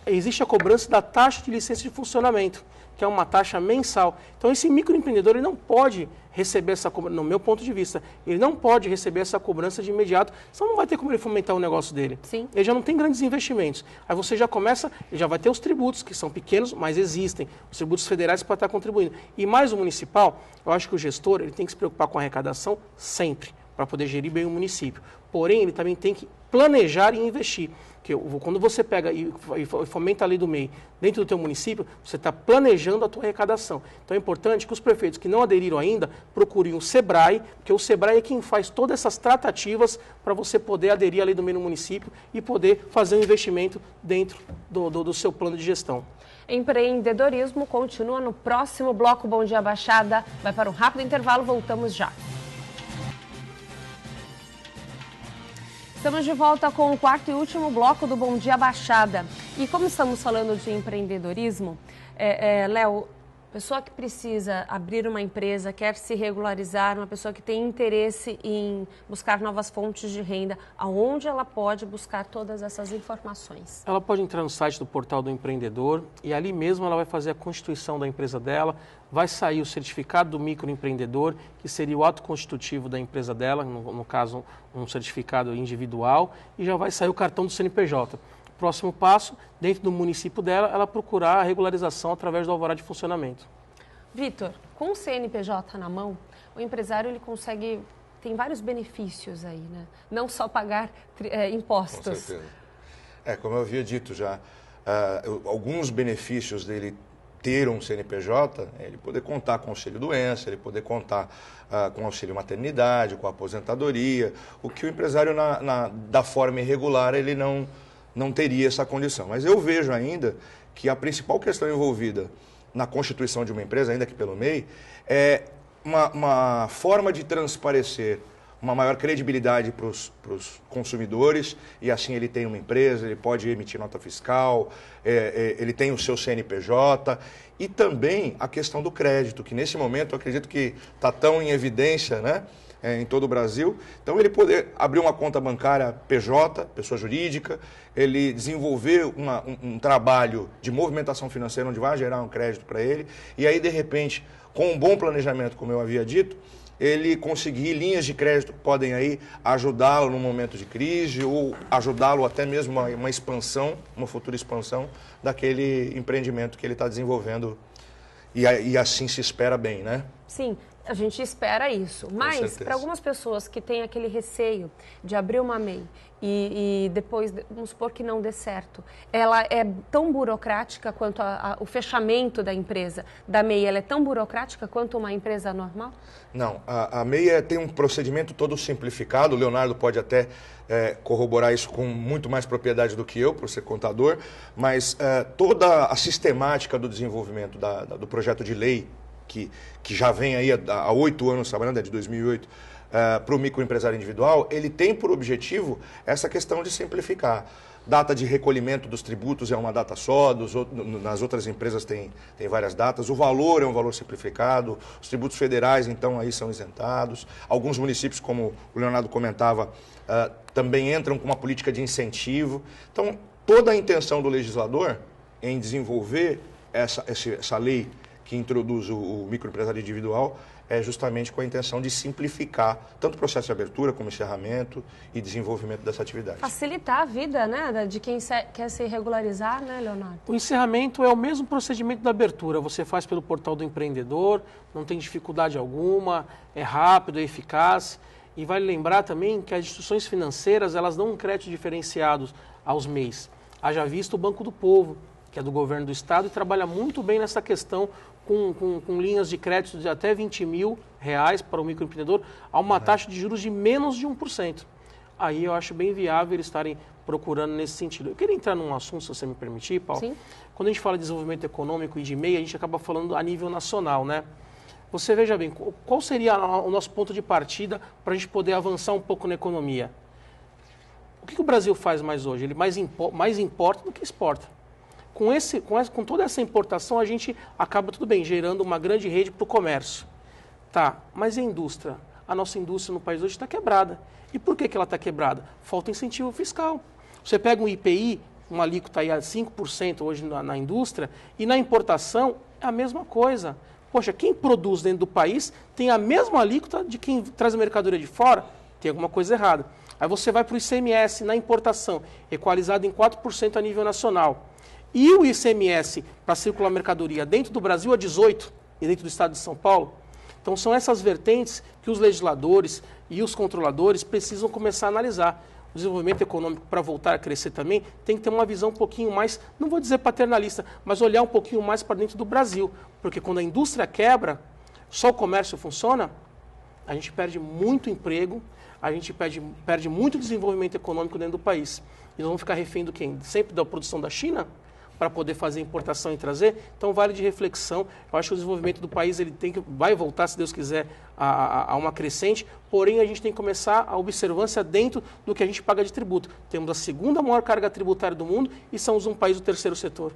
existe a cobrança da taxa de licença de funcionamento, que é uma taxa mensal. Então, esse microempreendedor ele não pode receber essa cobrança, no meu ponto de vista, ele não pode receber essa cobrança de imediato, senão não vai ter como ele fomentar o negócio dele. Sim. Ele já não tem grandes investimentos. Aí você já começa, ele já vai ter os tributos, que são pequenos, mas existem. Os tributos federais para estar contribuindo. E mais o municipal, eu acho que o gestor ele tem que se preocupar com a arrecadação sempre, para poder gerir bem o município. Porém, ele também tem que planejar e investir. Porque quando você pega e fomenta a lei do MEI dentro do teu município, você está planejando a tua arrecadação. Então é importante que os prefeitos que não aderiram ainda procurem o SEBRAE, porque o SEBRAE é quem faz todas essas tratativas para você poder aderir à lei do MEI no município e poder fazer um investimento dentro do seu plano de gestão. Empreendedorismo continua no próximo bloco. Bom Dia Baixada. Vai para um rápido intervalo, voltamos já. Estamos de volta com o quarto e último bloco do Bom Dia Baixada. E como estamos falando de empreendedorismo, Léo, pessoa que precisa abrir uma empresa, quer se regularizar, uma pessoa que tem interesse em buscar novas fontes de renda, aonde ela pode buscar todas essas informações? Ela pode entrar no site do Portal do Empreendedor e ali mesmo ela vai fazer a constituição da empresa dela, vai sair o certificado do microempreendedor, que seria o ato constitutivo da empresa dela, no caso um certificado individual, e já vai sair o cartão do CNPJ. Próximo passo, dentro do município dela, ela procurar a regularização através do alvará de funcionamento. Vitor, com o CNPJ na mão, o empresário ele consegue, tem vários benefícios aí, né? Não só pagar impostos. Com certeza. Como eu havia dito já, alguns benefícios dele ter um CNPJ, ele poder contar com auxílio doença, ele poder contar com auxílio maternidade, com aposentadoria, o que o empresário da forma irregular ele não teria essa condição. Mas eu vejo ainda que a principal questão envolvida na constituição de uma empresa, ainda que pelo MEI, é uma forma de transparecer uma maior credibilidade para os consumidores, e assim ele tem uma empresa, ele pode emitir nota fiscal, ele tem o seu CNPJ, e também a questão do crédito, que nesse momento eu acredito que está tão em evidência, né, em todo o Brasil. Então ele poder abrir uma conta bancária PJ, pessoa jurídica, ele desenvolver um trabalho de movimentação financeira onde vai gerar um crédito para ele, e aí de repente, com um bom planejamento, como eu havia dito, ele conseguir linhas de crédito que podem aí ajudá-lo num momento de crise ou ajudá-lo até mesmo uma expansão, uma futura expansão daquele empreendimento que ele está desenvolvendo e assim se espera bem, né? Sim, a gente espera isso. Mas para algumas pessoas que têm aquele receio de abrir uma MEI e depois, vamos supor que não dê certo, ela é tão burocrática quanto o fechamento da empresa da MEI, ela é tão burocrática quanto uma empresa normal? Não, a MEI tem um procedimento todo simplificado, o Leonardo pode até corroborar isso com muito mais propriedade do que eu, por ser contador, mas toda a sistemática do desenvolvimento do projeto de lei, que já vem aí há 8 anos trabalhando, é de 2008, para o microempresário individual, ele tem por objetivo essa questão de simplificar. Data de recolhimento dos tributos é uma data só, nas outras empresas tem várias datas, o valor é um valor simplificado, os tributos federais, então, aí são isentados. Alguns municípios, como o Leonardo comentava, também entram com uma política de incentivo. Então, toda a intenção do legislador em desenvolver essa lei que introduz o microempresário individual é justamente com a intenção de simplificar tanto o processo de abertura como encerramento e desenvolvimento dessa atividade. Facilitar a vida, né, de quem quer se regularizar, né, Leonardo? O encerramento é o mesmo procedimento da abertura. Você faz pelo portal do empreendedor, não tem dificuldade alguma, é rápido, é eficaz. E vale lembrar também que as instituições financeiras, elas dão um crédito diferenciado aos MEIs. Haja visto o Banco do Povo, que é do governo do estado e trabalha muito bem nessa questão com linhas de crédito de até R$20 mil para o microempreendedor, a uma taxa de juros de menos de 1%. Aí eu acho bem viável eles estarem procurando nesse sentido. Eu queria entrar num assunto, se você me permitir, Paulo. Sim. Quando a gente fala de desenvolvimento econômico e de MEI, a gente acaba falando a nível nacional, né? Você veja bem, qual seria o nosso ponto de partida para a gente poder avançar um pouco na economia? O que o Brasil faz mais hoje? Ele mais importa do que exporta. Com toda essa importação, a gente acaba, tudo bem, gerando uma grande rede para o comércio. Tá, mas e a indústria? A nossa indústria no país hoje está quebrada. E por que ela está quebrada? Falta incentivo fiscal. Você pega um IPI, uma alíquota aí a 5% hoje na indústria, e na importação é a mesma coisa. Poxa, quem produz dentro do país tem a mesma alíquota de quem traz a mercadoria de fora? Tem alguma coisa errada. Aí você vai para o ICMS na importação, equalizado em 4% a nível nacional. E o ICMS para circular mercadoria dentro do Brasil é 18% e dentro do estado de São Paulo. Então são essas vertentes que os legisladores e os controladores precisam começar a analisar. O desenvolvimento econômico, para voltar a crescer também, tem que ter uma visão um pouquinho mais, não vou dizer paternalista, mas olhar um pouquinho mais para dentro do Brasil. Porque quando a indústria quebra, só o comércio funciona, a gente perde muito emprego, a gente perde muito desenvolvimento econômico dentro do país. E nós vamos ficar refém do quem? Sempre da produção da China? Para poder fazer importação e trazer, então vale de reflexão. Eu acho que o desenvolvimento do país vai voltar, se Deus quiser, a uma crescente, porém a gente tem que começar a observância dentro do que a gente paga de tributo. Temos a segunda maior carga tributária do mundo e somos um país do terceiro setor.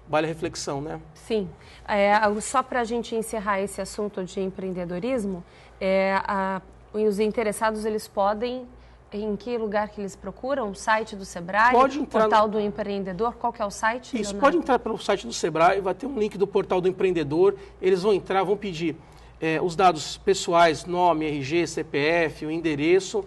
Vale a reflexão, né? Sim. Só para a gente encerrar esse assunto de empreendedorismo, os interessados eles podem... Em que lugar que eles procuram? Site do Sebrae? Pode entrar Portal do Empreendedor? Qual que é o site? Isso, Leonardo? pode entrar pelo site do Sebrae, vai ter um link do Portal do Empreendedor, eles vão entrar, vão pedir os dados pessoais, nome, RG, CPF, o endereço,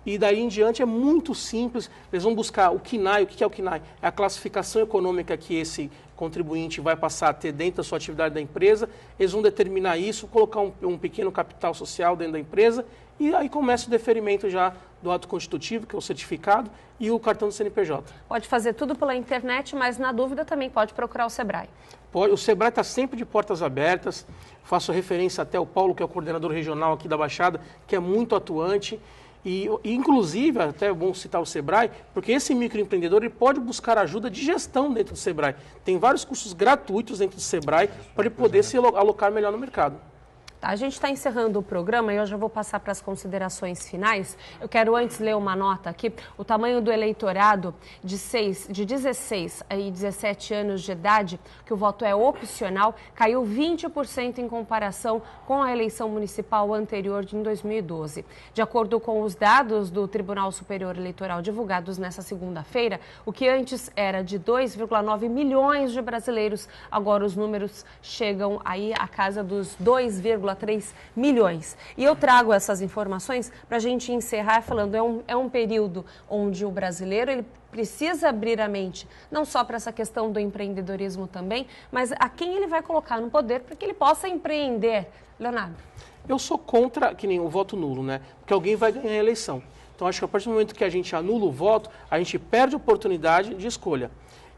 e daí em diante é muito simples, eles vão buscar o CNAE. O que é o CNAE? É a classificação econômica que esse contribuinte vai passar a ter dentro da sua atividade da empresa, eles vão determinar isso, colocar um pequeno capital social dentro da empresa e aí começa o deferimento já do ato constitutivo, que é o certificado, e o cartão do CNPJ. Pode fazer tudo pela internet, mas na dúvida também pode procurar o Sebrae. O Sebrae está sempre de portas abertas, faço referência até ao Paulo, que é o coordenador regional aqui da Baixada, que é muito atuante, e inclusive, até é bom citar o Sebrae, porque esse microempreendedor ele pode buscar ajuda de gestão dentro do Sebrae. Tem vários cursos gratuitos dentro do Sebrae para ele poder se alocar melhor no mercado. A gente está encerrando o programa e eu já vou passar para as considerações finais. Eu quero antes ler uma nota aqui. O tamanho do eleitorado de 16 a 17 anos de idade, que o voto é opcional, caiu 20% em comparação com a eleição municipal anterior de 2012. De acordo com os dados do Tribunal Superior Eleitoral divulgados nesta segunda-feira, o que antes era de 2,9 milhões de brasileiros, agora os números chegam aí à casa dos 2,3 milhões. E eu trago essas informações para a gente encerrar falando, é um período onde o brasileiro ele precisa abrir a mente, não só para essa questão do empreendedorismo também, mas a quem ele vai colocar no poder para que ele possa empreender. Leonardo. Eu sou contra, que nem o voto nulo, né? Porque alguém vai ganhar a eleição. Então, acho que a partir do momento que a gente anula o voto, a gente perde a oportunidade de escolha.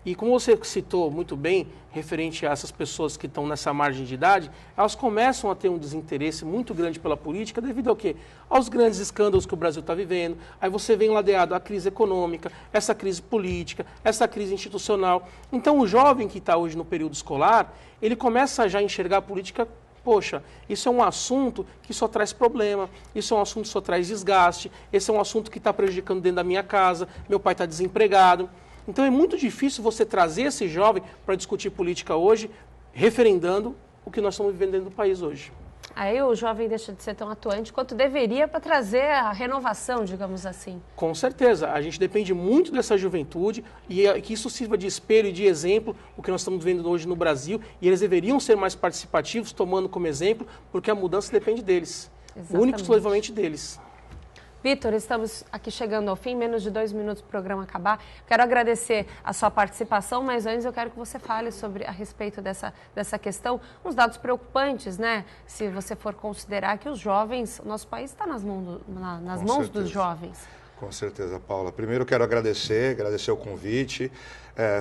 E como você citou muito bem, referente a essas pessoas que estão nessa margem de idade, elas começam a ter um desinteresse muito grande pela política devido ao quê? Aos grandes escândalos que o Brasil está vivendo. Aí você vem ladeado à crise econômica, essa crise política, essa crise institucional. Então o jovem que está hoje no período escolar, ele começa já a enxergar a política. Poxa, isso é um assunto que só traz problema, isso é um assunto que só traz desgaste, esse é um assunto que está prejudicando dentro da minha casa, meu pai está desempregado. Então é muito difícil você trazer esse jovem para discutir política hoje, referendando o que nós estamos vivendo dentro do país hoje. Aí o jovem deixa de ser tão atuante quanto deveria para trazer a renovação, digamos assim. Com certeza. A gente depende muito dessa juventude e que isso sirva de espelho e de exemplo o que nós estamos vendo hoje no Brasil. E eles deveriam ser mais participativos, tomando como exemplo, porque a mudança depende deles. Único e exclusivamente deles. Vitor, estamos aqui chegando ao fim, menos de 2 minutos para o programa acabar. Quero agradecer a sua participação, mas antes eu quero que você fale a respeito dessa questão. Uns dados preocupantes, né? Se você for considerar que os jovens, o nosso país está nas mãos dos jovens. Com certeza, Paula. Primeiro quero agradecer o convite.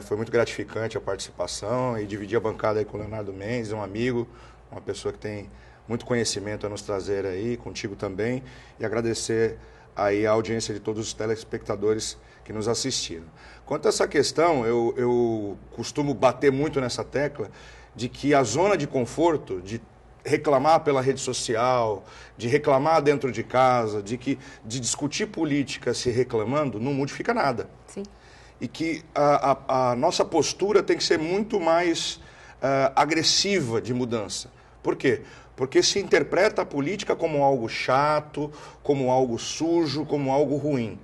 Foi muito gratificante a participação e dividir a bancada aí com o Leonardo Mendes, um amigo, uma pessoa que tem muito conhecimento a nos trazer aí, contigo também, e agradecer aí a audiência de todos os telespectadores que nos assistiram. Quanto a essa questão, eu costumo bater muito nessa tecla de que a zona de conforto, de reclamar pela rede social, de reclamar dentro de casa, de discutir política se reclamando, não modifica nada. Sim. E que a nossa postura tem que ser muito mais agressiva de mudança. Por quê? Porque se interpreta a política como algo chato, como algo sujo, como algo ruim.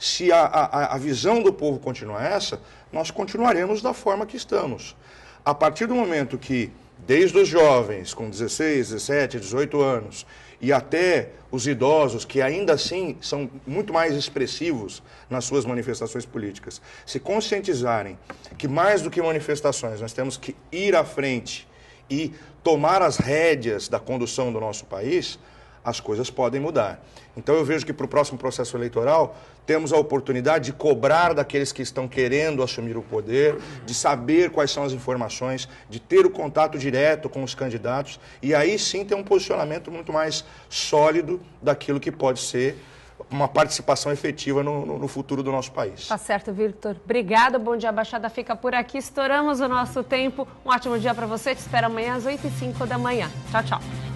Se a visão do povo continuar essa, nós continuaremos da forma que estamos. A partir do momento que, desde os jovens com 16, 17, 18 anos, e até os idosos, que ainda assim são muito mais expressivos nas suas manifestações políticas, se conscientizarem que mais do que manifestações, nós temos que ir à frente e tomar as rédeas da condução do nosso país, as coisas podem mudar. Então eu vejo que para o próximo processo eleitoral temos a oportunidade de cobrar daqueles que estão querendo assumir o poder, de saber quais são as informações, de ter o contato direto com os candidatos e aí sim ter um posicionamento muito mais sólido daquilo que pode ser uma participação efetiva no futuro do nosso país. Tá certo, Vitor. Obrigada. Bom Dia Baixada fica por aqui. Estouramos o nosso tempo. Um ótimo dia para você. Te espero amanhã às 8h05 da manhã. Tchau, tchau.